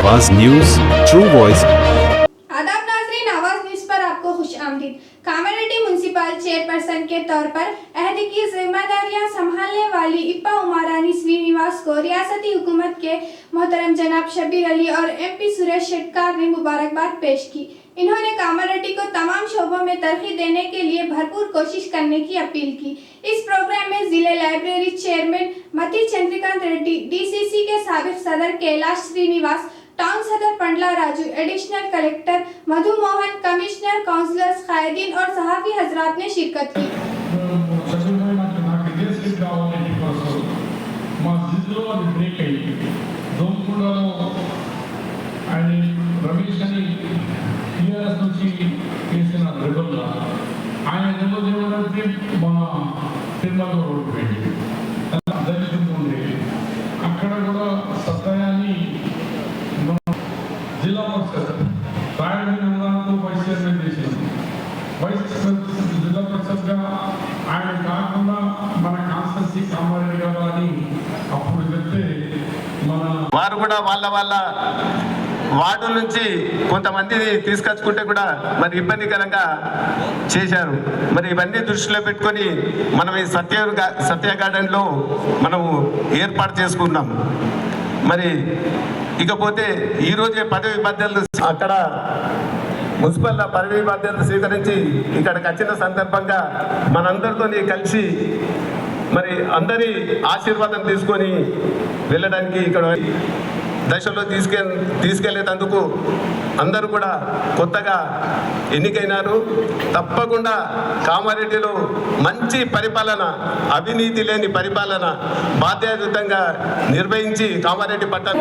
आवाज news, true voice. आदाब नाज़रीन, आवाज न्यूज पर आपको खुश आमदीद। कामारेड्डी म्यूनसिपल चेयरपर्सन के तौर पर अहद की जिम्मेदारियां संभालने वाली इप्पा उमारानी श्रीनिवास को रियासती हुकूमत के मोहतरम जनाब शब्बीर अली और MP सुरेश शेट्कार ने मुबारकबाद पेश की। इन्होंने कामारेड्डी को तमाम शोबों में तरक्की देने के लिए भरपूर कोशिश करने की अपील की। इस प्रोग्राम में जिले लाइब्रेरी चेयरमैन मती चंद्रकांत रेड्डी, DCC के साबिक सदर कैलाश श्रीनिवास, टाउन सदर पंडला राजू, एडिशनल कलेक्टर मधु मोहन, कमिश्नर, काउंसलर्स, कायदीन और सहाफी हजरात ने शिरकत की। జిల్లా పరిషత్ రాయలసీమ వైస్ చైర్మన్ చేసిన జిల్లా పరిషత్గా ఆయన కాకుండా మన కాన్స్టెన్సీ కామారెడ్డి గారు అని అప్పుడు చెప్తే వారు కూడా వాళ్ళ వార్డు నుంచి కొంతమందిని తీసుకొచ్చుకుంటే కూడా మరి ఇబ్బందికరంగా చేశారు. మరి ఇవన్నీ దృష్టిలో పెట్టుకొని మనం ఈ సత్య గార్డెన్లో మనము ఏర్పాటు చేసుకున్నాం. మరి ఇకపోతే ఈరోజే పదవి బాధ్యతలు అక్కడ మున్సిపల్ పదవి బాధ్యతలు స్వీకరించి ఇక్కడికి వచ్చిన సందర్భంగా మనందరితో కలిసి మరి అందరి ఆశీర్వాదం తీసుకొని వెళ్ళడానికి ఇక్కడ దశలో తీసుకెళ్లేందుకు అందరూ కూడా కొత్తగా ఎన్నికైనారు. తప్పకుండా కామారెడ్డిలో మంచి పరిపాలన, అవినీతి లేని పరిపాలన బాధ్యతాయుతంగా నిర్వహించి కామారెడ్డి పట్టణ